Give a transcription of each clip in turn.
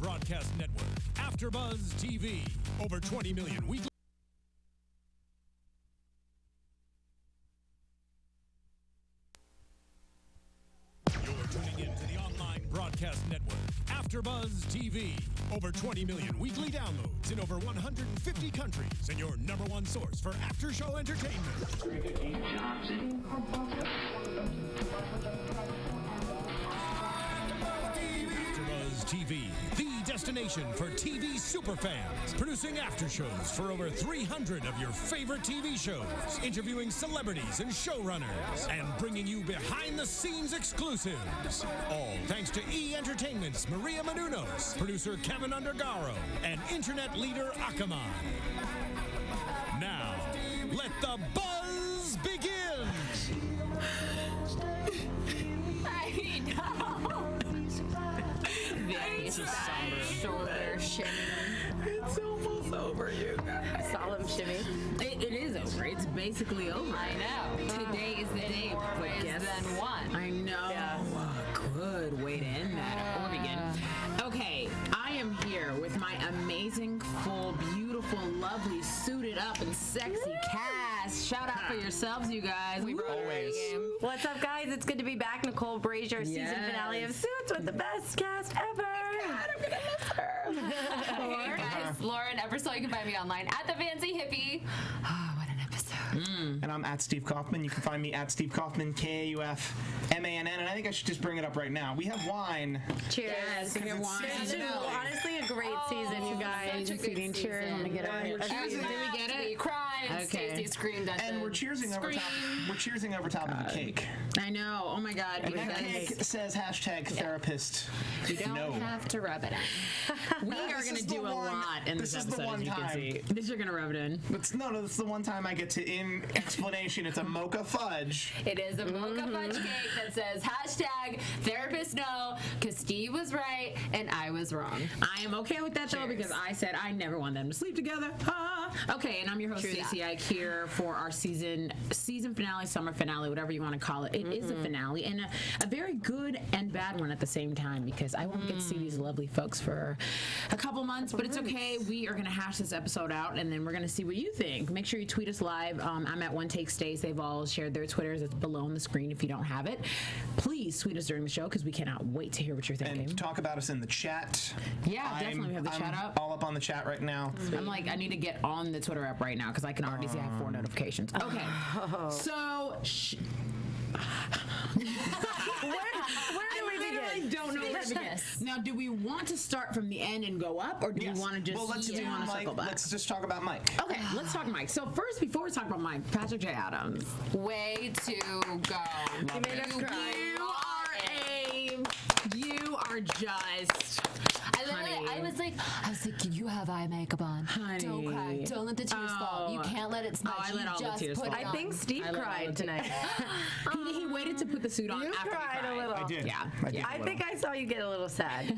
broadcast network, AFTERBUZZ TV. Over 20 million weekly. You're tuning in to the online broadcast network, AFTERBUZZ TV. Over 20 million weekly downloads in over 150 countries, and your number one source for after-show entertainment. AFTERBUZZ TV, the destination for TV superfans, producing aftershows for over 300 of your favorite TV shows, interviewing celebrities and showrunners, and bringing you behind-the-scenes exclusives. All thanks to E! Entertainment's Maria Menounos, producer Kevin Undergaro, and internet leader Akamai. Now, let the buzz begin! I know. Very shoulder shimmy. It's almost over, you guys. Solemn shimmy. It is over. It's basically over. I know. Today is the day. But guess then one. I know. Yeah. Good way to end that. Or begin. Okay, I am here with my amazing, full, beautiful, lovely, suited up, and sexy cast. Shout out for yourselves, you guys. We brought Always. What's up, guys? It's good to be back. Nicole Brajer, season finale of Suits with the best cast ever. God, I'm gonna miss her. Hey guys, Lauren Ebersol. You can find me online at the Fancy Hippie. Oh, what an episode. And I'm at Steve Kaufmann. You can find me at Steve Kaufmann, Kaufmann. And I think I should just bring it up right now. We have wine. Cheers. Yes, we have wine. This is honestly a great season, you guys. Such a good Eating cheers. season. I'm gonna get over it. Did we get it? We cried. Okay. Stacey screamed at And the we're cheersing over top. screen. We're cheersing over top of the cake. I know. Oh my God. And that because cake says hashtag therapist. You don't No. have to rub it in. we are This going is to the do a one- lot in this this is the episode, one as you can time. see. This you're going to rub it in. No, that's the one time I get to, in explanation, it's a mocha fudge. It is a mocha fudge cake that says hashtag therapist no, because Steve was right and I was wrong. I am okay with that, though, because I said I never want them to sleep together. Okay, and I'm your host, Stacy Ike, here for our season finale, summer finale, whatever you want to call it. It is a finale, and a very good and bad one at the same time, because I won't get to see these lovely folks for a couple months, but it's okay. We are going to hash this episode out, and then we're going to see what you think. Make sure you tweet us live. I'm at One Take Stace. They've all shared their Twitters. It's below on the screen if you don't have it. Please tweet us during the show, because we cannot wait to hear what you're thinking. And talk about us in the chat. Yeah, definitely. We have the chat up. All up on the chat right now. I'm like, I need to get on the Twitter app right now because I can already see I have 4 notifications. Okay. So, Where do we begin? I don't know where to begin. Now, do we want to start from the end and go up, or do we want to just let's do want to Mike. circle back? Let's just talk about Mike. Okay, let's talk Mike. So first, before we talk about Mike, Patrick J. Adams. Way to go. You made us cry. You are just. I was like, you have eye makeup on. Honey. Don't cry. Don't let the tears fall. You can't let it smudge. I let all the tears fall. I think Steve cried tonight. He waited to put the suit on You after cried he cried. a little. I did. Yeah. I did. I think I saw you get a little sad.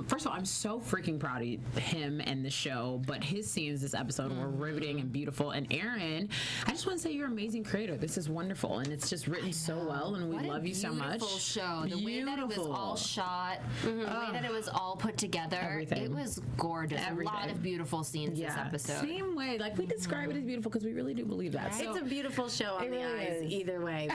First of all, I'm so freaking proud of him and the show, but his scenes this episode were riveting and beautiful. And Aaron, I just want to say you're an amazing creator. This is wonderful, and it's just written so well, and we love you so much. Beautiful show. The way that it was all shot, the way that it was all put together, Everything. it was gorgeous. A lot of beautiful scenes this episode. Same way. Like, we describe it as beautiful because we really do believe that. So, It's a beautiful show on the really eyes, is. either way.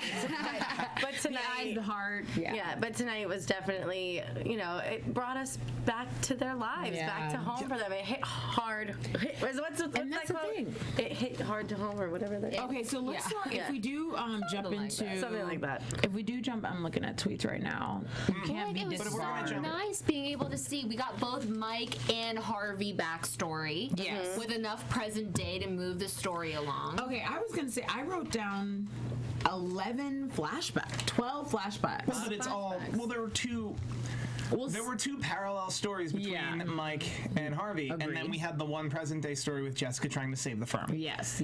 But the tonight, eyes, the heart. yeah, but tonight was definitely, it brought us back to their lives, back to home for them. It hit hard. What's And that's that the quote? thing. It hit hard to home, or whatever that is. Okay, so let's talk. If we do jump like into that. Something like that. If we do jump, I'm looking at tweets right now. You can't be It was disbarred. so nice being able to see. We got both Mike and Harvey backstory. Yes. With enough present day to move the story along. Okay, I was gonna say I wrote down 12 flashbacks. But it's all. Well, there were two. There were two parallel stories between Mike and Harvey, and then we had the one present day story with Jessica trying to save the firm. Yes.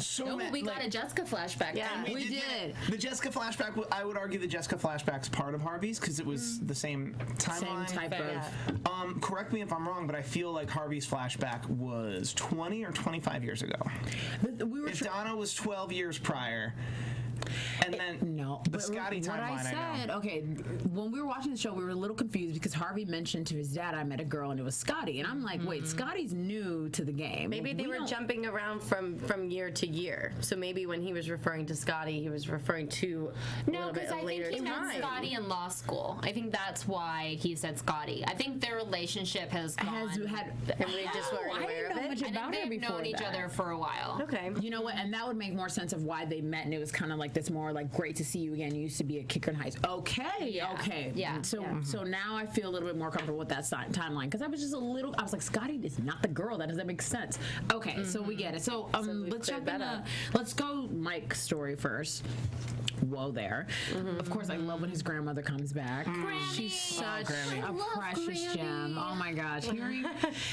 So We got a Jessica flashback. Yeah. then. We did. The Jessica flashback, I would argue the Jessica flashback's part of Harvey's because it was the same timeline. Same type of. Correct me if I'm wrong, but I feel like Harvey's flashback was 20 or 25 years ago. We were If Donna was 12 years prior, And then the Scotty timeline. What I said, okay, when we were watching the show, we were a little confused because Harvey mentioned to his dad, I met a girl and it was Scotty. And I'm like, wait, Scotty's new to the game. Maybe they were jumping around from year to year. So maybe when he was referring to Scotty, he was referring to a little bit of later time. He meant Scotty in law school. I think that's why he said Scotty. I think their relationship has had, and we just weren't aware of it. Much about her they've known each other for a while. Okay. You know what? And that would make more sense of why they met, and it was kind of like this more like great to see you again. You used to be a kicker in high school. Okay. Yeah. So now I feel a little bit more comfortable with that timeline because I was just I was like, Scotty is not the girl. That doesn't make sense. Okay, so we get it. So let's jump into. Let's go Mike's story first. Whoa there. Of course, I love when his grandmother comes back. She's such a precious gem. Oh my gosh.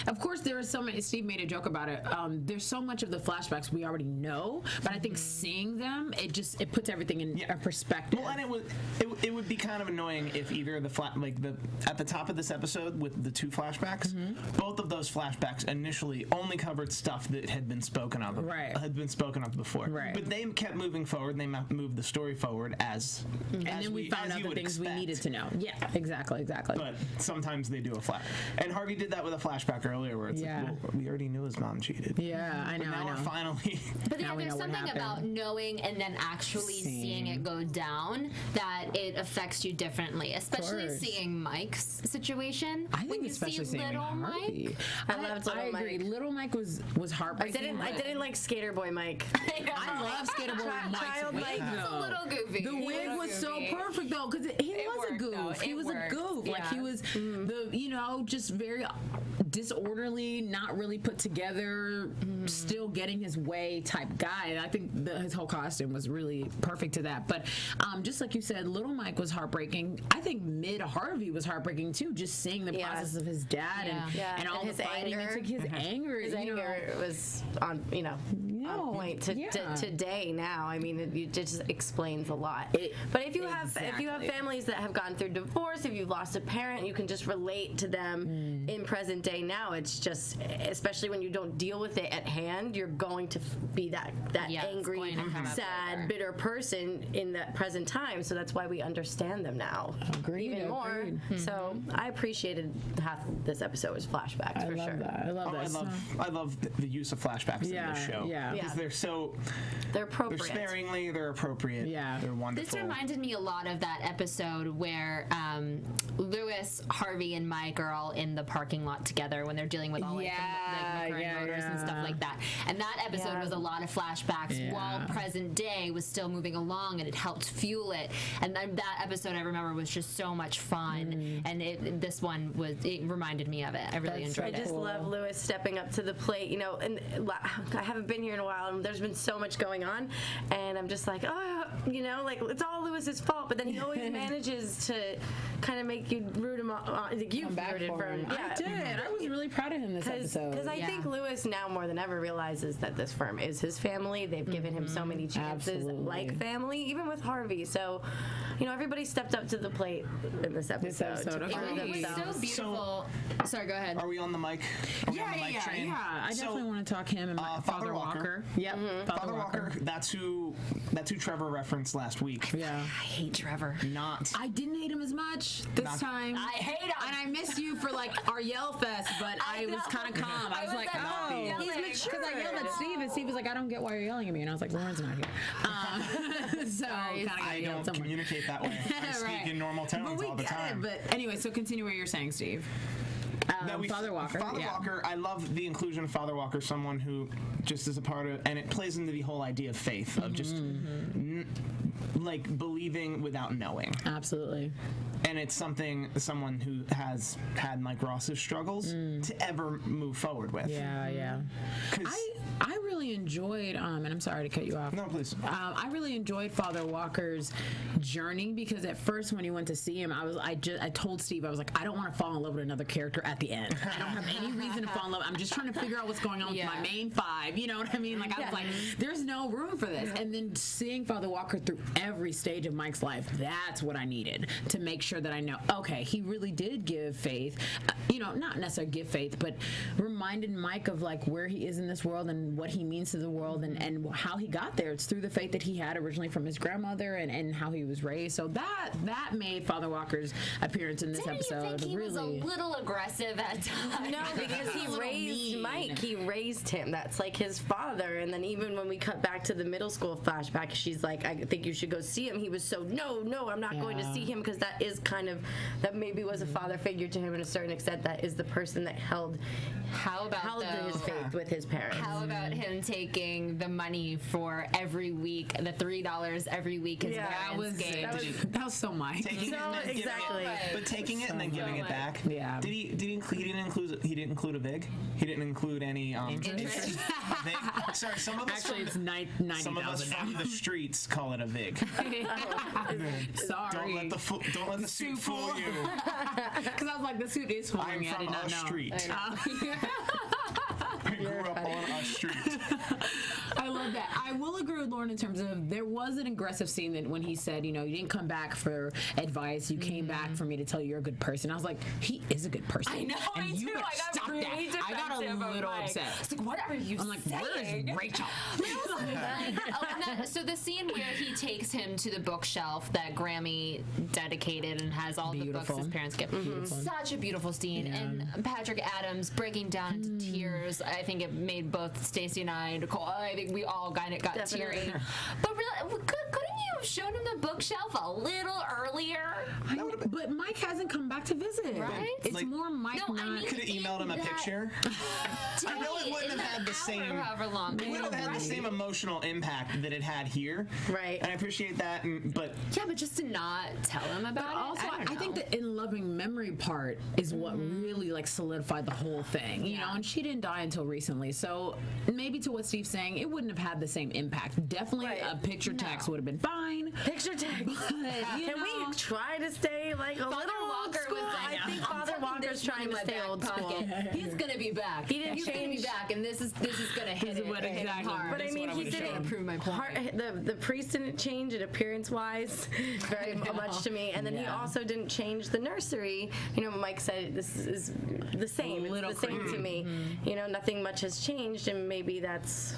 Of course, there is so many. Steve made a joke about it. There's so much of the flashbacks we already know, but I think seeing them, it puts everything in perspective. Well, and it would be kind of annoying if either at the top of this episode with the two flashbacks, both of those flashbacks initially only covered stuff that had been spoken of, before. Right. But they kept moving forward. And they moved the story forward as then we found out the things we needed to know. Yeah, exactly. But sometimes they do a flash. And Harvey did that with a flashback earlier where it's like, well, we already knew his mom cheated. Yeah, I know. But now we're finally... But there's something about knowing and then actually seeing it go down that it affects you differently, especially seeing Mike's situation. I think especially seeing little Mike. I loved Little Mike. I agree. Little Mike was heartbreaking. I didn't like Skater Boy Mike. I love Skater Boy Mike's wig. It's a little goofy. The wig was so perfect though, because he was a goof. He was a goof. Like he was just very disorderly, not really put together, still getting his way type guy. And I think his whole costume was really perfect to that. But just like you said, Little Mike was heartbreaking. I think Mid Harvey was heartbreaking too, just seeing the process of his dad and all his the fighting. anger. His anger. His anger was on point to today now. I mean, it just explains a lot. But if you have families that have gone through divorce, if you've lost a parent, you can just relate to them in present day now. It's just, especially when you don't deal with it at hand, you're going to be that angry, sad, bitter person in that present time. So that's why we understand them now even more. So I appreciated half this episode was flashbacks for sure. I love that. I love the use of flashbacks in this show. Because they're appropriate. They're sparingly, they're appropriate. Yeah. They're wonderful. This reminded me a lot of that episode where Lewis, Harvey, and Mike are all in the parking lot together when they're dealing with all the McCurran motors and stuff like that. And that episode was a lot of flashbacks while present day was still moving along, and it helped fuel it. And that episode I remember was just so much fun. And it reminded me of it. I really enjoyed it. I just love Lewis stepping up to the plate. And I haven't been here in a while, and there's been so much going on, and I'm just like, it's all Lewis's fault. But then he always manages to kind of make you root him on. Like you rooted for him. Yeah. I did. I was really proud of him this episode. Because I think Lewis now more than ever realizes that this firm is his family. They've given him so many chances, like family, even with Harvey. So, everybody stepped up to the plate in this episode. It was so beautiful. Sorry, go ahead. Are we on the mic? Yeah. I definitely want to talk him and Father Walker. Yep. Father Walker. That's who Trevor referenced last week. Yeah. I hate Trevor. I didn't hate him as much this time. I hate him. And I missed you for our yell fest, but I was kind of calm. I was like, he's mature. Because I yelled at Steve, and Steve was like, I don't get why you're yelling at me. And I was like, Lauren's not here. I don't communicate that way. I speak in normal tones all the time. But anyway, so continue what you're saying, Steve. Father Walker. Walker, I love the inclusion of Father Walker, someone who just is a part of, and it plays into the whole idea of faith, of just believing without knowing. Absolutely. And it's someone who has had Mike Ross's struggles to ever move forward with. Yeah. I really enjoyed, and I'm sorry to cut you off. No, please. I really enjoyed Father Walker's journey because at first when he went to see him, I told Steve, I was like, I don't want to fall in love with another character at the in. I don't have any reason to fall in love. I'm just trying to figure out what's going on with my main five. You know what I mean? Like, I was like, there's no room for this. And then seeing Father Walker through every stage of Mike's life, that's what I needed to make sure that I know, okay, he really did give Faith, not necessarily give Faith, but reminded Mike of like where he is in this world and what he means to the world and how he got there. It's through the faith that he had originally from his grandmother and how he was raised. So that made Father Walker's appearance in this episode you think he was a little aggressive at times? No, because he raised Mike. He raised him. That's like his father. And then even when we cut back to the middle school flashback, she's like, I think you should go see him. He was so, no, I'm not going to see him, because that is kind of, that maybe was a father figure to him in a certain extent. That is the person that held his faith with his parents. How about him taking the money for every week, the $3 every week his parents gave? That was so Mike. Exactly. But taking it and then giving it back. Yeah. He didn't include a VIG? He didn't include any interest. VIG. Sorry, some of us Actually, it's 90,000 some of us from the streets call it a VIG. Sorry. Don't let the suit fool you. Because I was like, the suit is fooling me. I did not know. Street. I grew up on a street. I love that. I will agree with Lauren in terms of there was an aggressive scene that when he said, you didn't come back for advice, you came back for me to tell you you're a good person. I was like, he is a good person. I know, and me you too. better stop that. I got a little upset. It's like, what are you I'm like, saying? where is Rachel? So the scene where he takes him to the bookshelf that Grammy dedicated and has all the books his parents give. Such a beautiful scene. Yeah. And Patrick Adams breaking down into tears. I think it made both Stacy and I, Nicole, I think we all kind of got teary. But really, couldn't you have shown him the bookshelf a little earlier? But Mike hasn't come back to visit. Right? It's like, more Mike no, I mean, could have emailed him a picture. I know it wouldn't have had the same. However long. It wouldn't have had the same emotional impact that it had here. Right. And I appreciate that. But just to not tell him about it. Also, I think the in loving memory part is what really like solidified the whole thing. You know, and she didn't die until recently. So maybe to what Steve's saying, it wouldn't have had the same impact. Definitely a picture text would have been fine. Picture text. Can we try to stay like a little old school? I think Father Walker's trying to stay old school. He's gonna be back. He didn't He's gonna be back, and this is gonna hit it. Exactly. Hard. But I mean, he didn't prove my point. The priest didn't change it appearance-wise very much to me, and then he also didn't change the nursery. Mike said this is the same. It's the same to me. Nothing much has changed, and maybe that's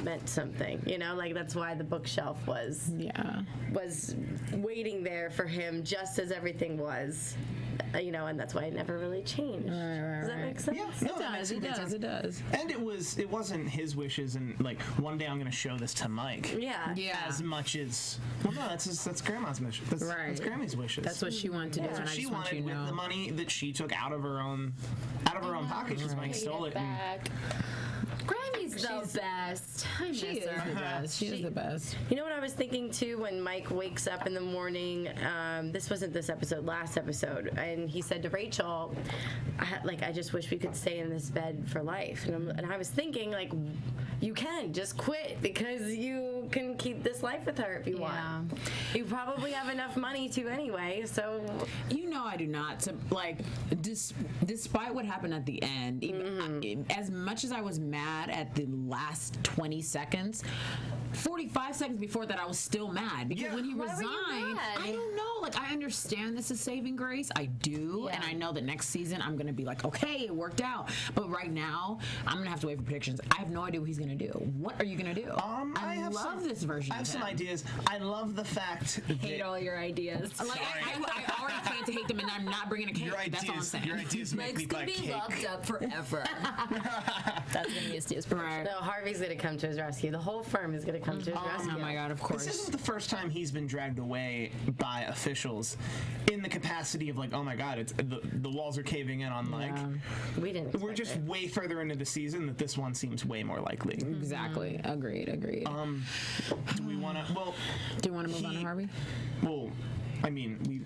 meant something. Like that's why the bookshelf was waiting there for him, just as everything was. And that's why it never really changed. Does that make sense? Yeah, no, It does. And it wasn't his wishes, and like one day I'm going to show this to Mike. Yeah. As much as that's Grandma's mission. That's Grammy's wishes. That's what she wanted to do. That's what she wanted with the money that she took out of her own pocket. Because Mike stole it. Grammy's the best. I miss her. She is the best. You know what I was thinking too when Mike wakes up in the morning? This wasn't this episode, last episode, and he said to Rachel, I just wish we could stay in this bed for life. And I was thinking, like, you can just quit because you can keep this life with her if you want. You probably have enough money to anyway, so. I do not. So, like, despite what happened at the end, as much as I was mad at the last 20 seconds, 45 seconds before that I was still mad because when he resigned, I don't know. Like, I understand this is saving grace. I do. And I know that next season I'm going to be like, okay, it worked out. But right now, I'm going to have to wait for predictions. I have no idea what he's going to do. What are you going to do? I love this version. I have some ideas. I love the fact that hate all your ideas. Like, I already plan to hate them, and I'm not bringing a cake. That's all I'm saying. Your ideas make me buy cake. Mike's gonna be locked up forever. That's gonna be Steve's prediction. No, Harvey's gonna come to his rescue. The whole firm is gonna come to his rescue. Oh my God, of course. This isn't the first time he's been dragged away by officials in the capacity of like, oh my God, it's the walls are caving in on Mike. We're just way further into the season that this one seems way more likely. Exactly. Agreed. Do we want to? Well, do you want to move on to Harvey? Well, I mean,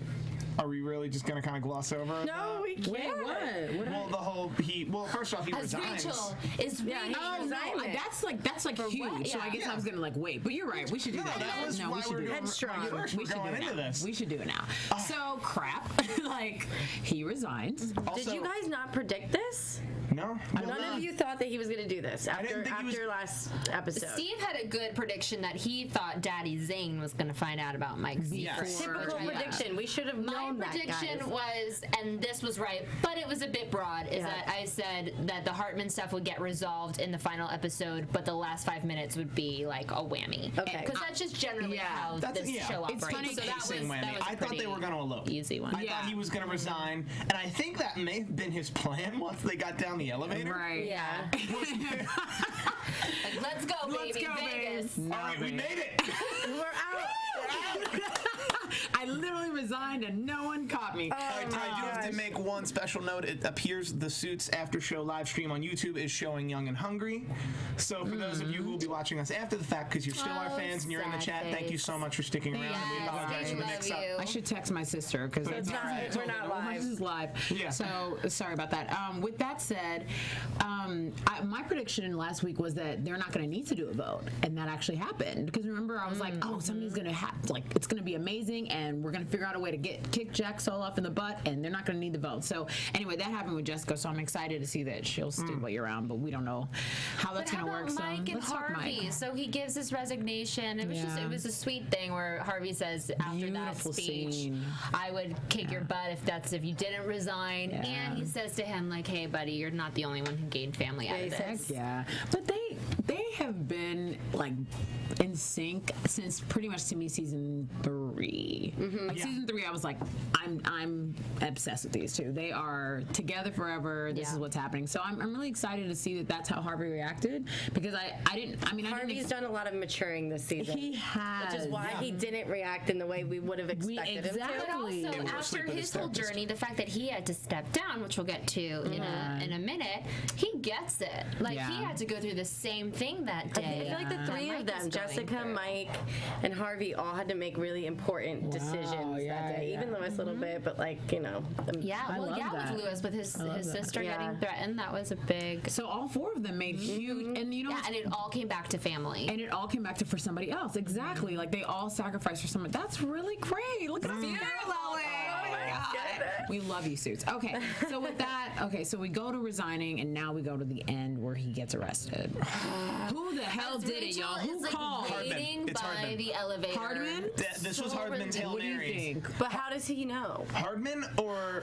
Are we really just going to kind of gloss over? No, we can't. Wait, what? Well, the whole first off, he As resigns. Rachel is reading. Oh no, that's like huge. what? So I guess I was gonna wait, but you're right. We should do that. That was why we should we're do doing it. Headstrong. First, we're going into this. We should do it now. So crap. Like he resigns. Did you guys not predict this? No. None of you thought that he was going to do this didn't think he was- after last episode. Steve had a good prediction that he thought Daddy Zane was going to find out about Mike's secret. Typical prediction. We should have known My prediction was, and this was right, but it was a bit broad, is that I said that the Hardman stuff would get resolved in the final episode, but the last 5 minutes would be like a whammy. Okay. Because that's just generally how this show operates. It's funny so that was whammy. I thought they were going to elope. Easy one. I thought he was going to resign, and I think that may have been his plan once they got down the elevator. Right. Yeah. Like, let's go, baby. Vegas. All right, we made it. We're out. I literally resigned and no one caught me. I do have to make one special note. It appears the Suits after show live stream on YouTube is showing Young and Hungry. So for those of you who will be watching us after the fact, because you're still our fans and you're in the chat, thank you so much for sticking around. We apologize for the mix-up. I should text my sister because We're not live. This is live. Yeah. So sorry about that. With that said, my prediction last week was that they're not going to need to do a vote, and that actually happened. Because remember, I was like, oh, something's going to happen. Like it's going to be amazing, and we're going to figure out a way to kick Jack Soloff in the butt, and they're not going to need the vote. So anyway, that happened with Jessica. So I'm excited to see that she'll still be around, but we don't know how that's going to work. Mike so and let's talk Harvey. Mike. So he gives his resignation. It was it was a sweet thing where Harvey says after Beautiful that speech, scene. I would kick your butt if you didn't resign. Yeah. And he says to him like, hey buddy, you're not the only one who gained family out of this. Yeah, but they have been like in sync since pretty much to me season 3. Season 3, I was like, I'm obsessed with these two. They are together forever. This is what's happening. So I'm really excited to see that that's how Harvey reacted because Harvey's done a lot of maturing this season. He has, which is why he didn't react in the way we would have expected him to. But also, after his whole journey, the fact that he had to step down, which we'll get to in a minute, he gets it. Like he had to go through the same thing that day. I feel like the three of them, Jessica, Mike, and Harvey, all had to make really important decisions that day. Even Lewis a little bit, but like with Lewis, with his sister getting threatened, that was a big. So all 4 of them made huge, and and it all came back to family. And it all came back to for somebody else. Exactly. Like they all sacrificed for someone. That's really great. Look at us here, Lily. Oh my God. We love you, Suits. Okay. So with that, so we go to resigning, and now we go to the end where he gets arrested. Who the hell did it, y'all? Who called? Waiting It's by Hardman. the elevator. Hardman? This was Hardman's Hail What do you Mary. think? But how does he know? Hardman or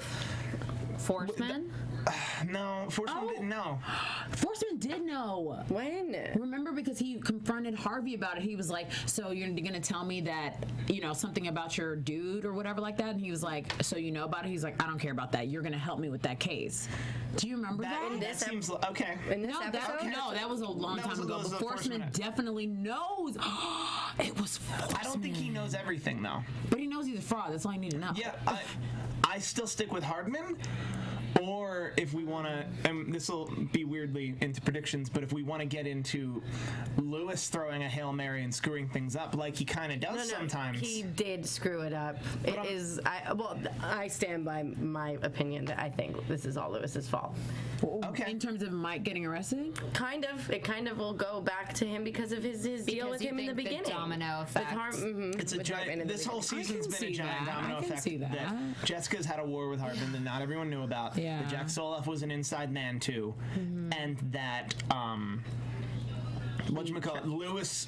Forsman? no? Forsman didn't know. Forsman did know. When? Remember, because he confronted Harvey about it. He was like, so you're going to tell me that, something about your dude or whatever like that? And he was like, so you know about it? He's like, I don't care about that. You're going to help me with that case. Do you remember that? That seems okay. In this episode? No, that was a long time ago. But Forsman definitely knows. It was Forsman. I don't think he knows everything, though. But he knows he's a fraud. That's all you need to know. Yeah, I still stick with Hardman. Or if we want to, and this will be weirdly into predictions, but if we want to get into Lewis throwing a Hail Mary and screwing things up, like he kind of does sometimes. He did screw it up. I stand by my opinion that I think this is all Lewis's fault. Okay. In terms of Mike getting arrested? Kind of. It kind of will go back to him because of his deal with him in the beginning. The domino effect. It's a giant. This whole season's been a giant domino effect. See that. Jessica's had a war with Hardman that not everyone knew about. Yeah. That Jack Soloff was an inside man too, and that Lewis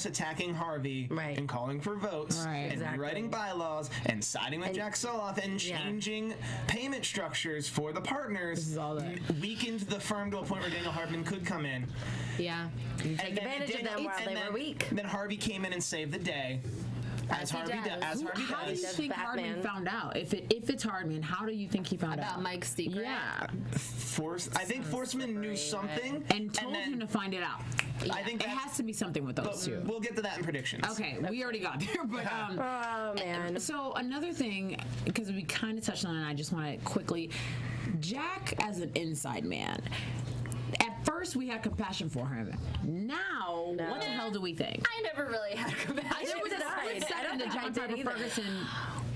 attacking Harvey and calling for votes and rewriting bylaws and siding with Jack Soloff and changing payment structures for the partners weakened the firm to a point where Daniel Hardman could come in. Yeah. Take advantage of them while they were weak. Then Harvey came in and saved the day. As Harvey does. How do you think Hardman found out? If it's Hardman, how do you think he found out? About Mike's secret? Yeah. I think Forsman knew something and told him to find it out. Yeah. I think it has to be something with those two. We'll get to that in predictions. Okay, we already got there, but oh man. So another thing, because we kind of touched on it, and I just want to quickly, Jack as an inside man. At first, we had compassion for him. Now, what the hell do we think? I never really had compassion. There was a split second that John Ferguson.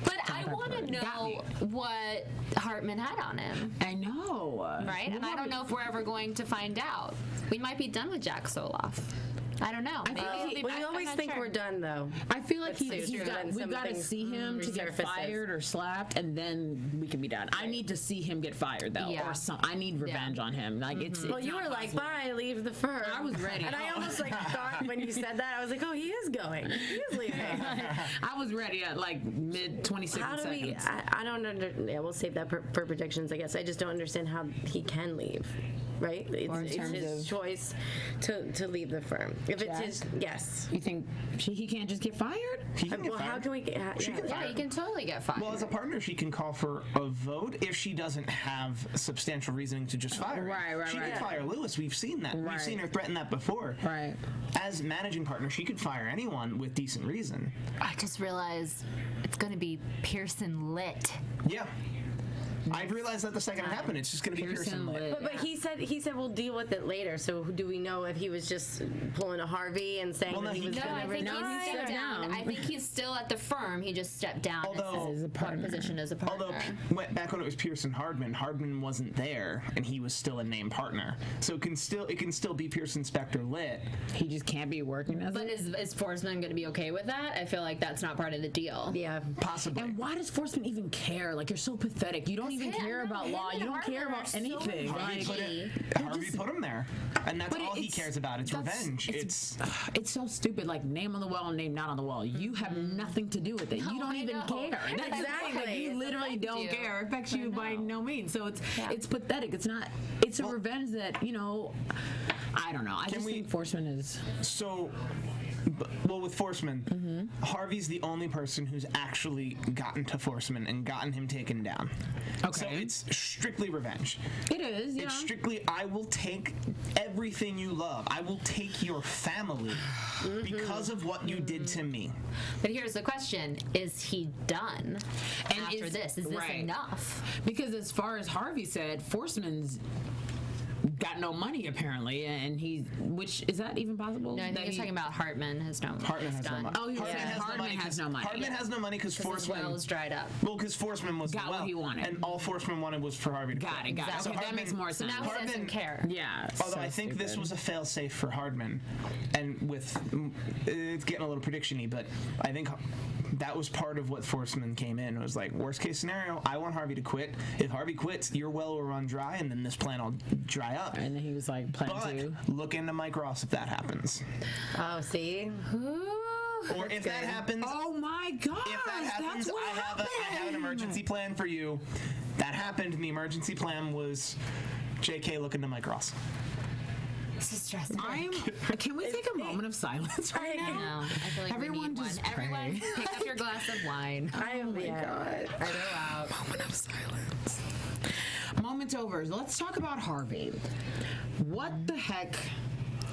But I want to know what Hartman had on him. I know. Right? And I don't know if we're ever going to find out. We might be done with Jack Soloff. I don't know. Maybe we always think we're done, though. I feel like we've got to see him to get fired or slapped, and then we can be done. I need to see him get fired, though, or I need revenge on him. Like it's well, you were like, "Bye, leave the firm." I was ready, and I almost thought when you said that, I was like, "Oh, he is going. He is leaving." I was ready at like mid 26 seconds. I don't understand. Yeah, we'll save that for predictions, I guess. I just don't understand how he can leave. Right? It's his choice to leave the firm. If it's his, yes. You think he can't just get fired? He can get fired. How can we get She can fire. he can totally get fired. Well, as a partner, she can call for a vote if she doesn't have substantial reasoning to just fire. Right. She could fire Lewis. We've seen that. Right. We've seen her threaten that before. Right. As managing partner, she could fire anyone with decent reason. I just realized it's going to be Pearson lit. Yeah. I realized that the second it happened. It's just going to be Pearson lit. But he said we'll deal with it later. So do we know if he was just pulling a Harvey and saying that he was going to resign? He stepped down. I think he's still at the firm. He just stepped down as a position as a partner. Although back when it was Pearson Hardman wasn't there, and he was still a named partner. So it can still be Pearson Specter lit. He just can't be working as But is Forsman going to be okay with that? I feel like that's not part of the deal. Yeah, possibly. And why does Forsman even care? Like, you're so pathetic. You don't even care about law. You don't care about anything. Harvey put him there, and that's all he cares about. It's revenge. It's so stupid. Like, name on the wall, name not on the wall. You have nothing to do with it. You don't even care. Exactly. You literally don't care. It affects you by no means. So it's pathetic. It's not. It's a revenge that I don't know. I just think Forsman is so. Well, with Forsman, Harvey's the only person who's actually gotten to Forsman and gotten him taken down. Okay. So it's strictly revenge. It is, yeah. It's strictly, I will take everything you love. I will take your family because of what you did to me. But here's the question. Is he done after this? Is this enough? Because as far as Harvey said, Forsman's got no money apparently, and which is that even possible? No, I think he's talking about Hartman has no money. Hartman has no money. Oh, Hartman has no money. Hartman has no money because Forsman was dried up. Well, because Forsman was got what he wanted, and all Forsman wanted was for Harvey to got it. So that makes more sense. Now he doesn't care. Yeah. Although I think this was a fail-safe for Hardman, and it's getting a little prediction-y, but I think that was part of what Forsman came in. It was like, worst case scenario, I want Harvey to quit. If Harvey quits, your well will run dry, and then this plan will dry up. And then he was like, plan two. Look into Mike Ross if that happens. Oh, see? Or if that happens, oh my God! If that happens, I have an emergency plan for you. That happened, and the emergency plan was JK look into Mike Ross. This is stressful. Can we take a moment of silence right now? No, I feel like everyone we need just one. Everyone, pick up your glass of wine. Oh my God! I know out. Moment of silence. Moment over. Let's talk about Harvey. What the heck?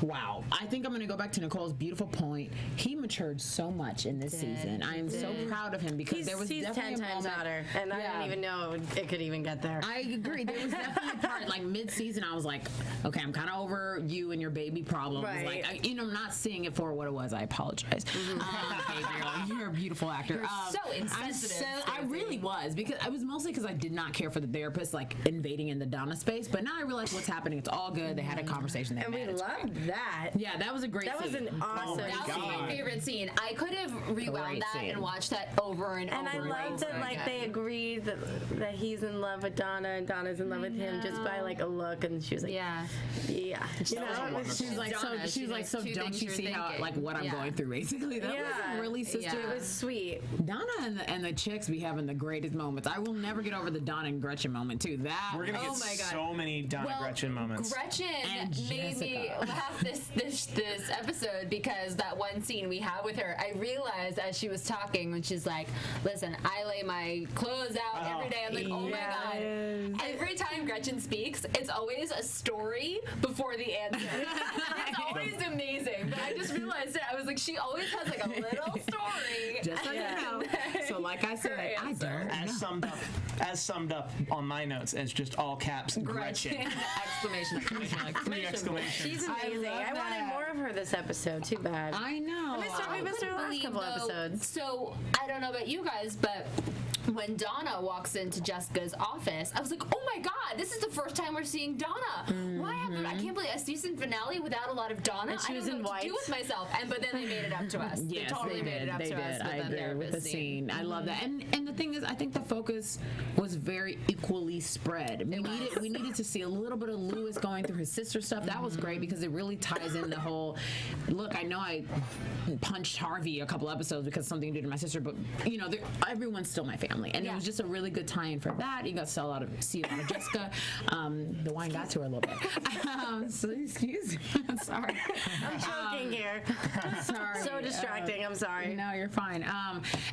Wow. I think I'm going to go back to Nicole's beautiful point. He matured so much in this season. I am so proud of him because there was definitely 10 times hotter, and I didn't even know it could even get there. I agree. There was definitely a part, like mid-season, I was like, okay, I'm kind of over you and your baby problems. Right. Like, I'm not seeing it for what it was. I apologize. Gabriel, you're a beautiful actor. You're so insensitive. I really was, because I was mostly because I did not care for the therapist like invading in the Donna space. But now I realize what's happening. It's all good. They had a conversation. And we loved that. Yeah, that was a great scene. That was an awesome That was my favorite scene. I could have rewound that and watched that over and over. And I loved that like they agreed that he's in love with Donna and Donna's in love with him just by like a look, and she was like, yeah. You know, she's like, so don't you see how like what I'm going through basically? That was really sister. It was sweet. Donna and the chicks be having the greatest moments. I will never get over the Donna and Gretchen moment too. We're gonna get so many Donna Gretchen moments. Gretchen made me laugh this episode because that one scene we have with her, I realized as she was talking when she's like, listen, I lay my clothes out every day. I'm like, oh my God. Every time Gretchen speaks, it's always a story before the answer. It's always amazing. But I just realized it. I was like, she always has like a little story. Just so you know. So like I said, I don't know. As summed up on my notes as just all caps Gretchen. Exclamation. Three exclamations. She's amazing. I wanted more of her this episode. Too bad. I know. I missed her last couple episodes. So I don't know about you guys, but when Donna walks into Jessica's office, I was like, oh my God, this is the first time we're seeing Donna. Why haven't I can't believe a season finale without a lot of Donna. And she was I don't in know what to do white. with myself. But then they made it up to us. Yes, they totally made it up to us. I agree with the scene. I love that. And the thing is, I think the focus was very equally spread. We needed to see a little bit of Lewis going through his sister stuff. That was great because it really ties in the whole. Look, I know I punched Harvey a couple episodes because something to do to my sister, but everyone's still my family, and it was just a really good tie-in for that. You got to see a lot of Jessica. The wine got to her a little bit. So excuse me. I'm sorry. I'm joking here. Sorry. So distracting. I'm sorry. No, you're fine.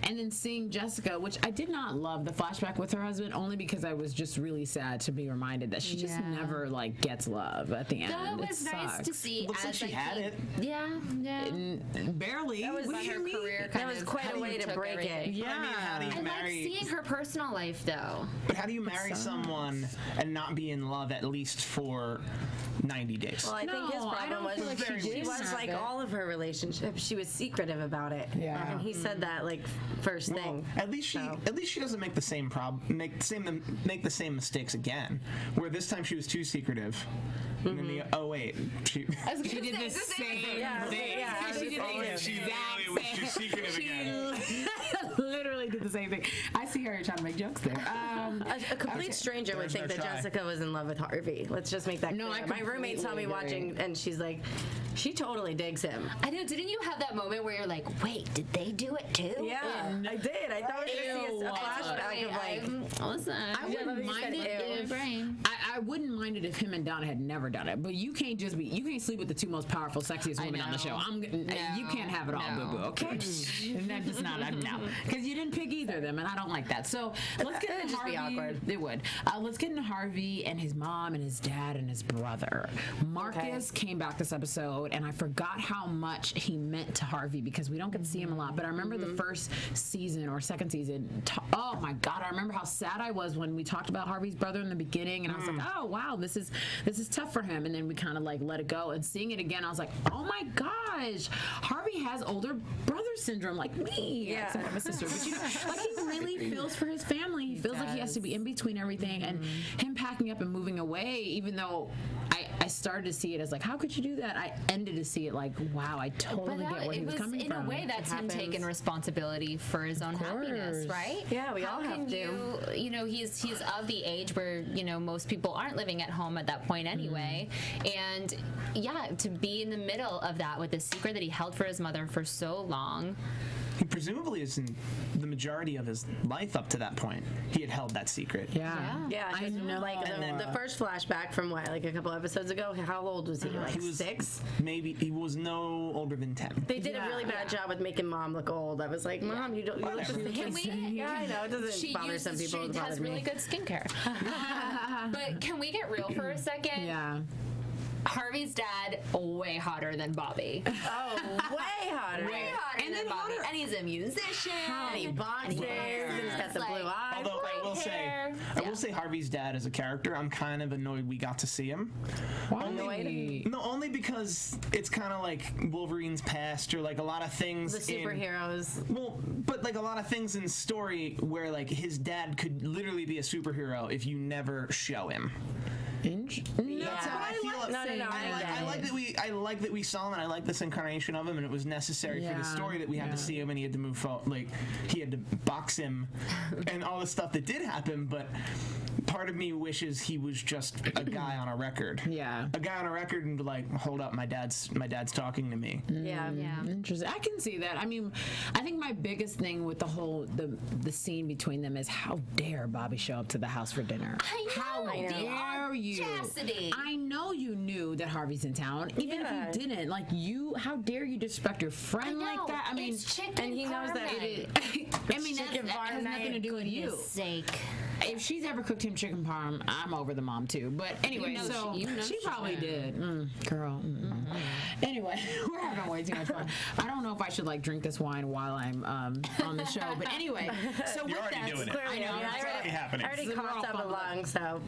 And then seeing Jessica, which I did not love the flashback with her husband, only because I was just really sad to be reminded that she just never gets love at the end. That was nice to see. Looks like she had it. Yeah. Barely. That was her career. That was quite a way to break it. Yeah. I mean, how do you I like marry? seeing her personal life, though. But how do you marry someone and not be in love at least for 90 days? Well, I think his problem was she was like all of her relationships. She was secretive about it. Yeah. And he said that like first thing. At least she doesn't make the same make the same mistakes again. Where this time she was too secretive. And then she did the same thing. Yeah, She did the exact was too secretive again. Literally did the same thing. I see her trying to make jokes there. A complete stranger would think that Jessica was in love with Harvey. Let's just make that clear. My roommate saw me watching, and she's like, she totally digs him. I know. Didn't you have that moment where you're like, wait, did they do it too? Yeah, I did. I thought we were going to see a flashback of like, listen, I wouldn't mind it. I wouldn't mind it if him and Donna had never done it. But you can't sleep with the two most powerful, sexiest women on the show. You can't have it all, boo boo. Okay, and that's just not no, because you didn't pick either of them, and I don't like that. So let's get into Harvey. Be awkward. It would. Let's get into Harvey and his mom and his dad and his brother. Marcus came back this episode, and I forgot how much he meant to Harvey because we don't get to see him a lot. But I remember the first season or second season. Oh my God! I remember how sad I was when we talked about Harvey's brother in the beginning, and I was like, oh wow, this is tough for him. And then we kind of like let it go. And seeing it again, I was like, oh my gosh, Harvey has older brother syndrome like me. Yeah. Except for my sister. But like he really feels for his family. He feels like he has to be in between everything, and him packing up and moving away, even though I started to see it as like, how could you do that? I ended to see it like, wow, I totally get where he was coming from. In a way, that's him taking responsibility for his own happiness, right? Yeah, we all have to. He's of the age where most people aren't living at home at that point anyway, and to be in the middle of that with the secret that he held for his mother for so long. He presumably is in the majority of his life up to that point. He had held that secret. Yeah, I know. Like the first flashback from like a couple episodes ago. How old was he? Like he was 6? Maybe he was no older than 10. They did a really bad job with making Mom look old. I was like, Mom, you look the same. Yeah, I know. It doesn't bother some people. She has really good skincare. But can we get real for a second? Yeah. Harvey's dad, way hotter than Bobby. Oh, way hotter. Way hotter than Bobby. And he's a musician. And he boxes. And he's got the blue eyes. Although I will say Harvey's dad as a character, I'm kind of annoyed we got to see him. Only because it's kind of like Wolverine's past, or like a lot of things. The superheroes. But like a lot of things in story where like his dad could literally be a superhero if you never show him. That's how I feel. I like that we saw him, and I like this incarnation of him, and it was necessary for the story that we had to see him, and he had to move forward. Like he had to box him, and all the stuff that did happen. But part of me wishes he was just a guy on a record. Yeah, a guy on a record, and like, hold up, my dad's talking to me. Yeah. Interesting. I can see that. I mean, I think my biggest thing with the whole the scene between them is how dare Bobby show up to the house for dinner? How dare you? Chastity. I know you knew that Harvey's in town, even if you didn't. Like how dare you disrespect your friend like that? I mean, it's chicken and he knows that it is. I mean, that has nothing to do with you. Sake. If she's ever cooked him chicken parm, I'm over the mom too. But anyway, she probably did. Girl. Anyway, we're having way too much fun. I don't know if I should like drink this wine while I'm on the show. But anyway, so you're already doing it. I know. It's already happening. I already coughed up a lung, so.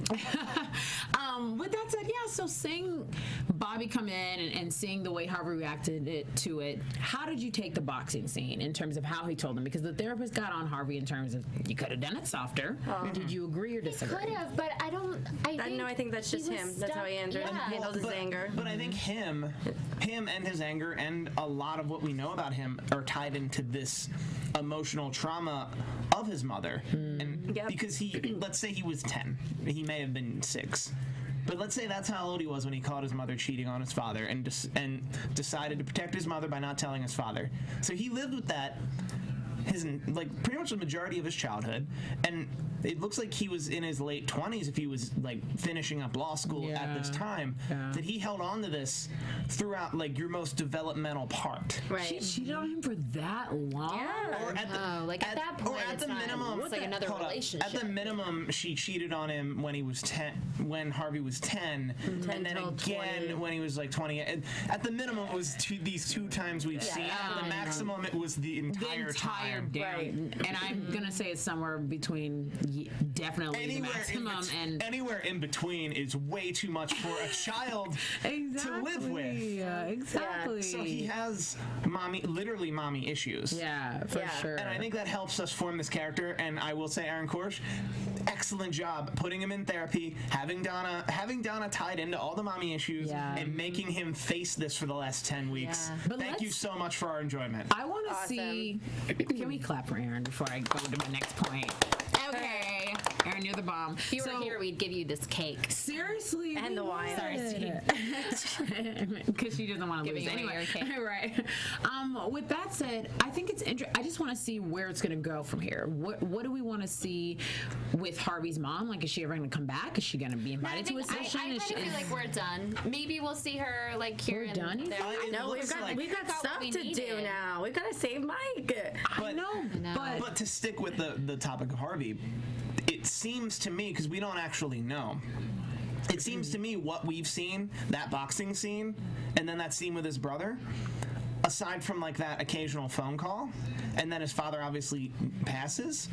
With that said, so seeing Bobby come in and seeing the way Harvey reacted to it, how did you take the boxing scene in terms of how he told him? Because the therapist got on Harvey in terms of, you could have done it softer. Did you agree or disagree? Could have, but I don't. I think that's just him. That's how he handles his anger. But I think him and his anger and a lot of what we know about him are tied into this emotional trauma of his mother. And because let's say he was 10, he may have been 6. But let's say that's how old he was when he caught his mother cheating on his father and decided to protect his mother by not telling his father. So he lived with that pretty much the majority of his childhood, and it looks like he was in his late 20s if he was finishing up law school at this time, that he held on to this throughout your most developmental part. Right. She cheated on him for that long? Yeah. Or at that point, at the minimum, it's like another relationship. At the minimum, she cheated on him when he was 10, when Harvey was 10, and then again 20. When he was 20. At the minimum, it was these 2 times we've seen. At the maximum, it was the entire time. Right. And I'm gonna say it's somewhere between definitely the maximum and anywhere in between is way too much for a child to live with. Yeah, exactly. So he has literally mommy issues. Yeah, for sure. And I think that helps us form this character. And I will say, Aaron Korsh, excellent job putting him in therapy, having Donna tied into all the mommy issues, and making him face this for the last 10 weeks. But thank you so much for our enjoyment. I want to see. Can we clap for Aaron before I go to my next point? Okay. Aaron, you're the bomb. If you were here, we'd give you this cake. Seriously? And the wine. Sorry, Steve. Because she doesn't want to lose. Anyway, right. With that said, I think it's interesting. I just want to see where it's going to go from here. What do we want to see with Harvey's mom? Is she ever going to come back? Is she going to be invited to a session? I feel like we're done. Maybe we'll see her here we're done? there. No, we've got stuff to do now. We've got to save Mike. I know. But to stick with the topic of Harvey, it seems to me, because we don't actually know, it seems to me what we've seen, that boxing scene, and then that scene with his brother, aside from that occasional phone call, and then his father obviously passes,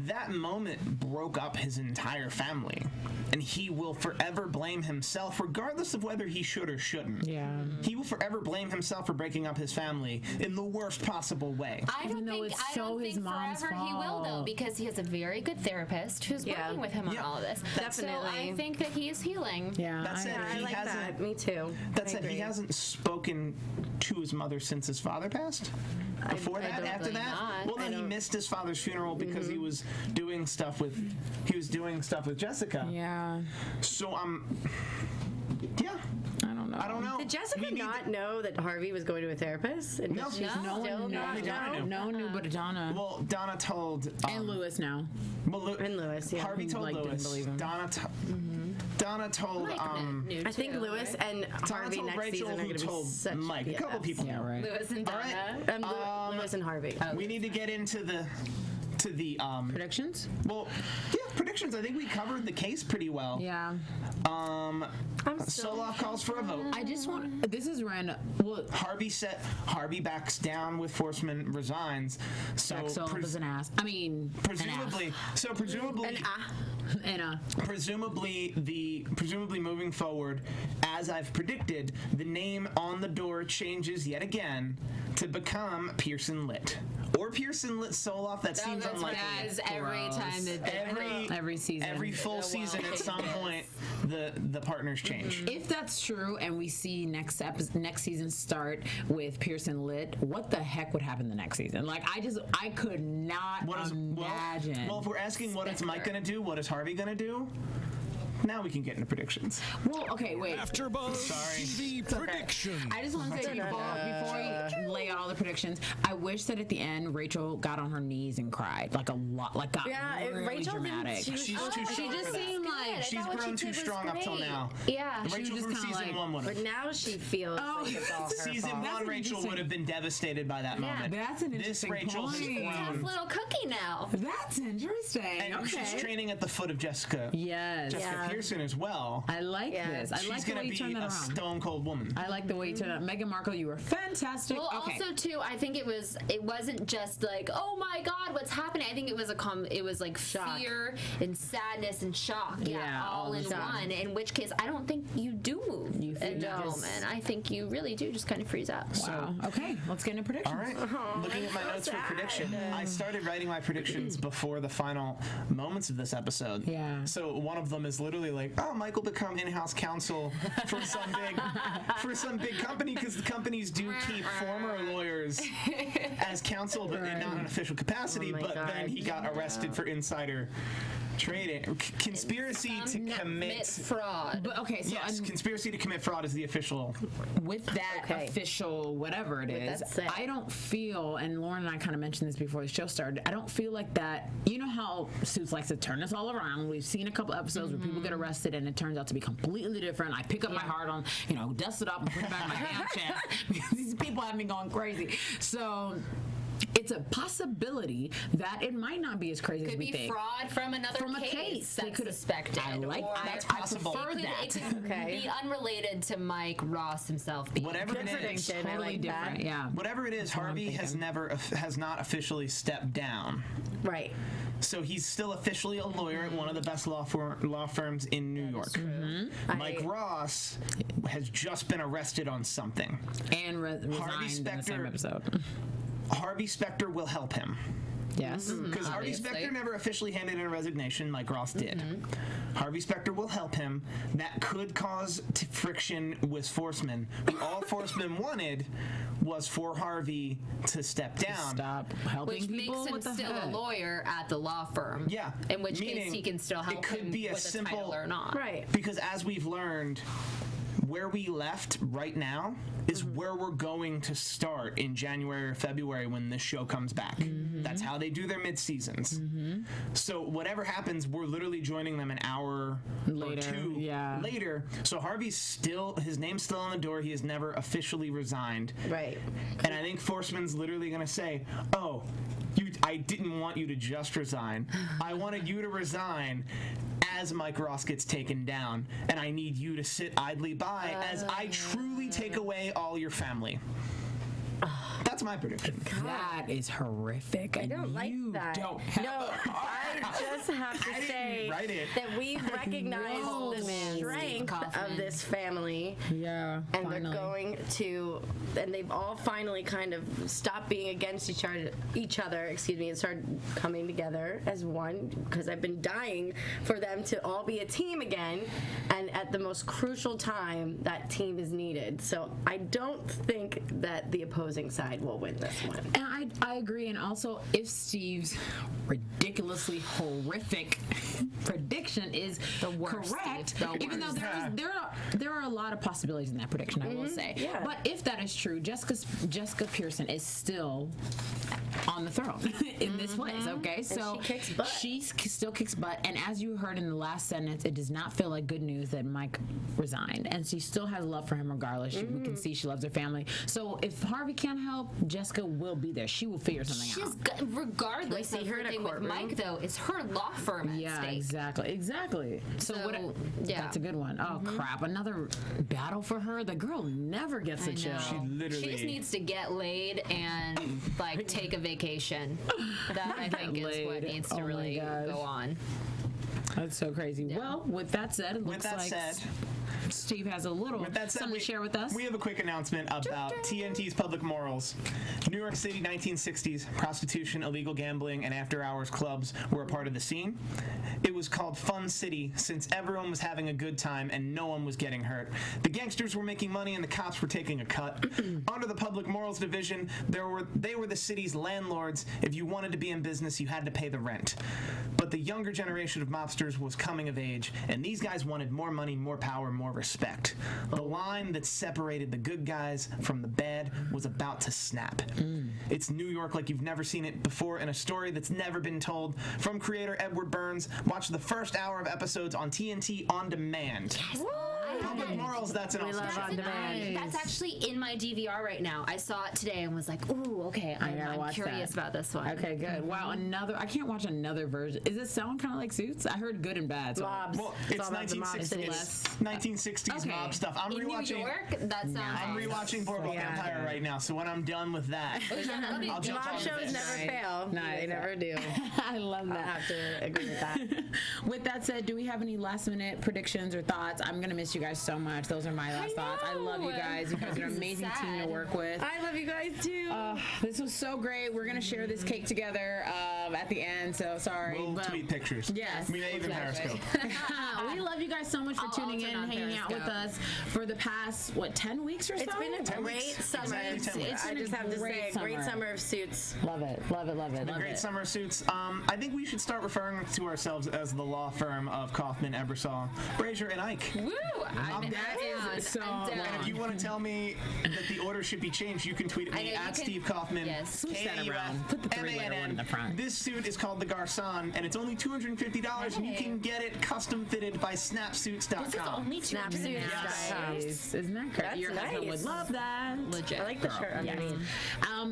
that moment broke up his entire family. And he will forever blame himself, regardless of whether he should or shouldn't. Yeah. He will forever blame himself for breaking up his family in the worst possible way. I don't think forever he will, though, because he has a very good therapist who's working with him on all of this. Definitely. So I think that he is healing. Yeah. That's it. I like that. Me too. That's it. He hasn't spoken to his mother since his father passed. Before that, after that, well, then he missed his father's funeral because he was doing stuff with Jessica. Yeah. So I don't know. Did Jessica not know that Harvey was going to a therapist? And No. No one knew but Donna. Well, Donna told and Lewis now. And Lewis, yeah. Harvey told didn't Lewis. believe him. Donna told I think Lewis and Harvey told next Rachel, season are who going to be told such Mike. A couple people. Yeah, right. Lewis and Donna. Lewis and Harvey. We need to get into the Predictions? Well, yeah, predictions. I think we covered the case pretty well. Yeah. Soloff calls for a vote. I just want. This is random. Well, Harvey backs down with Forsman resigns. So Soloff is an ass. I mean, presumably. Presumably moving forward, as I've predicted, the name on the door changes yet again to become Pearson Lit. Or Pearson Lit Soloff. That seems unlikely. Guys, every time that every season, every full season, at some point, the partners change. If that's true, and we see next season start with Pearson Lit, what the heck would happen the next season? I could not imagine. Well, if we're asking what is Mike gonna do, what is Harvey gonna do? Now we can get into predictions. Well, okay, wait. AFTERBUZZ TV predictions. I just want to say before we lay out all the predictions, I wish that at the end Rachel got on her knees and cried a lot, got really Rachel dramatic. She just seemed like she's grown too strong up till now. Yeah. Rachel from season 1 would have. But now she feels like it's all her Season fault. 1, Rachel would have been devastated by that moment. That's an interesting Rachel has point. Tough grown. little cookie now. That's interesting. And she's training at the foot of Jessica. Yes. Jessica Pearson as well. I like this. I She's like the way gonna you be turned that a around. stone cold woman. I like the way you turned that. Meghan Markle, you were fantastic. Well, okay. also too. I think it wasn't just like, oh my God, what's happening? I think it was like shock. Fear and sadness and shock. Yeah, all in one. In which case, I don't think you do move at the moment. I think you really do just kind of freeze up. Wow. Okay, let's get into predictions. All right. Looking at my notes for prediction, I started writing my predictions before the final moments of this episode. Yeah. So one of them is literally like, oh, Mike will become in-house counsel for some big company, because the companies do keep former lawyers as counsel, but in not an official capacity. But then he got arrested for insider trading, conspiracy to commit fraud. But okay, so yes, conspiracy to commit fraud is the official. With that official whatever it is, I don't feel, and Lauren and I kind of mentioned this before the show started, I don't feel like that. You know how Suits likes to turn us all around. We've seen a couple episodes where people get arrested and it turns out to be completely different. I pick up my heart on, dust it up and put it back in my hand chest because these people have me going crazy. So it's a possibility that it might not be as crazy as we think. Could be fraud from another case that's suspected. I like that. That's possible. It could be unrelated to Mike Ross himself being whatever it is. Totally different. That. Yeah. Whatever it is, Harvey has not officially stepped down. Right. So he's still officially a lawyer at one of the best law firms in New York. Mike Ross has just been arrested on something. And resigned in the same episode. Harvey Specter will help him. Yes. Because Harvey Specter never officially handed in a resignation like Ross did. Harvey Specter will help him. That could cause friction with Forsman. All Forsman wanted was for Harvey to step down. Stop helping which people. Makes him still a lawyer at the law firm. Yeah. In which case he can still help him with a title or not. Right. Because as we've learned, where we left right now is where we're going to start in January or February when this show comes back. That's how they do their mid-seasons. So whatever happens, we're literally joining them an hour or two later. So Harvey's still, his name's still on the door. He has never officially resigned. Right. And I think Forsman's literally going to say, oh, I didn't want you to just resign. I wanted you to resign as Mike Ross gets taken down, and I need you to sit idly by as I truly take away all your family. That's my prediction. That is horrific. I don't like that. I just have to say that we recognize the strength of this family. Yeah. And they're going to, and they've all finally kind of stopped being against each other, and started coming together as one, because I've been dying for them to all be a team again, and at the most crucial time, that team is needed. So I don't think that the opposing side will win this one. And I agree, and also if Steve's ridiculously horrific prediction is correct, even though there are a lot of possibilities in that prediction, I will say. Yeah. But if that is true, Jessica Pearson is still on the throne in this place, okay? And so she kicks butt. She still kicks butt, and as you heard in the last sentence, it does not feel like good news that Mike resigned, and she still has love for him regardless. We can see she loves her family. So if Harvey can't help, Jessica will be there. She will figure something out. Regardless of her thing with Mike, though, it's her law firm at stake. Exactly. So that's a good one. Oh, crap. Another battle for her. The girl never gets a chill. She just needs to get laid and, take a vacation. That, I think, is what needs to really go on. That's so crazy. Yeah. Well, with that said, it looks like Steve has a little something to share with us. We have a quick announcement about TNT's Public Morals. New York City 1960s, prostitution, illegal gambling, and after-hours clubs were a part of the scene. It was called Fun City since everyone was having a good time and no one was getting hurt. The gangsters were making money and the cops were taking a cut. Under the Public Morals Division, they were the city's landlords. If you wanted to be in business, you had to pay the rent. But the younger generation of mobsters was coming of age, and these guys wanted more money, more power, more respect. The line that separated the good guys from the bad was about to snap. It's New York like you've never seen it before, in a story that's never been told. From creator Edward Burns, watch the first hour of episodes on TNT On Demand. Yes. I public morals, that's an awesome show. On demand. That's actually in my DVR right now. I saw it today and was like, ooh, okay, I'm curious about this one. Okay, good. Wow, I can't watch another version. Is it sound kind of like Suits? I heard good and bad. So. Mobs. Well, it's 1960s mob stuff. I'm rewatching. New York? That sounds I'm rewatching Boardwalk Empire right now, so when I'm done with that, I'll jump on shows never fail. No, they never do. I love that. I have to agree with that. With that said, do we have any last minute predictions or thoughts? I'm going to miss you guys so much. Those are my last thoughts. I love you guys. You guys are an amazing team to work with. I love you guys too. This was so great. We're going to share this cake together at the end, so sorry. We'll tweet pictures. Yes. We may even Periscope. We love you guys so much for tuning in and hanging out with us for the past, 10 weeks or so? It's been a great summer. I just have to say, a great summer of Suits. Love it. Love it. Love it. A great summer of Suits. I think we should start referring to ourselves as the law firm of Kaufmann, Ebersol, Brajer, and Ike. Woo! I'm down. And if you want to tell me that the order should be changed, you can tweet at me at Steve Kaufmann. Yes. Put the 3-letter one in the front. This suit is called the Garçon, and it's only $250, and you can get it custom fitted by snapsuits.com. This is only Snapsuits.com. Isn't that great? Your husband would love that. Legit. I like the shirt underneath.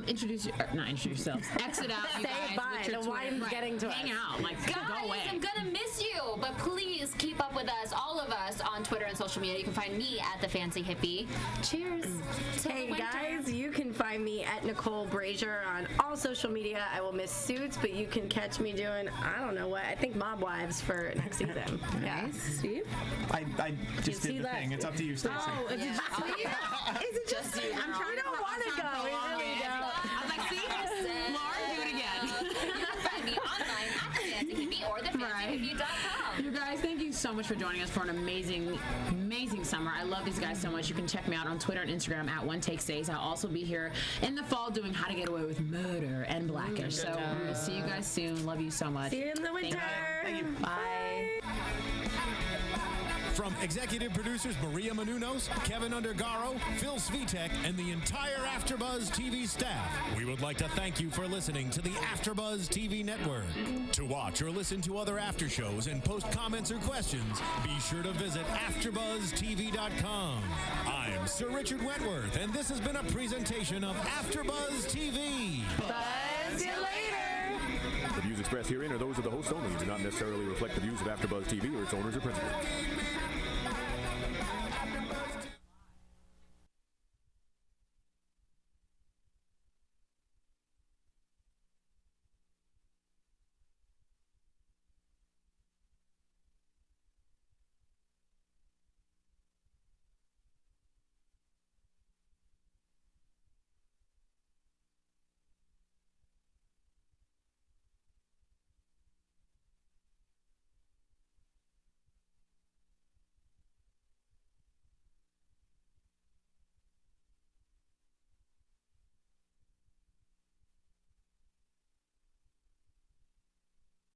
Introduce yourselves. Exit out, you Say guys. bye. The wine's getting to us. Hang out. Go Guys, away. I'm gonna miss you, but please keep up with us, all of us, on Twitter and social media. You can find me at the Fancy Hippie. Cheers. Hey guys, you can find me at Nicole Brajer on all social media. I will miss Suits, but you can catch me doing, I don't know what, I think Mob Wives for next season. Nice. Steve? I just did the thing. It's up to you, Stacy. Oh, is it just you? I'm trying to want to go. We really don't. I was like, see? Lauren, do it again. You can find me online at the Fancy Hippie or thefancyhippie.com. You guys, thank you so much for joining us for an amazing summer. I love these guys so much. You can check me out on Twitter and Instagram at OneTakeStace. I'll also be here in the fall doing How to Get Away with Murder and Blackish. So we'll see you guys soon. Love you so much. See you in the winter. Thank you. Bye. From executive producers Maria Menounos, Kevin Undergaro, Phil Svitek, and the entire AfterBuzz TV staff, we would like to thank you for listening to the AfterBuzz TV network. To watch or listen to other after shows and post comments or questions, be sure to visit AfterBuzzTV.com. I'm Sir Richard Wentworth, and this has been a presentation of AfterBuzz TV. Buzz you later. The views expressed herein are those of the host only and do not necessarily reflect the views of AfterBuzz TV or its owners or principals.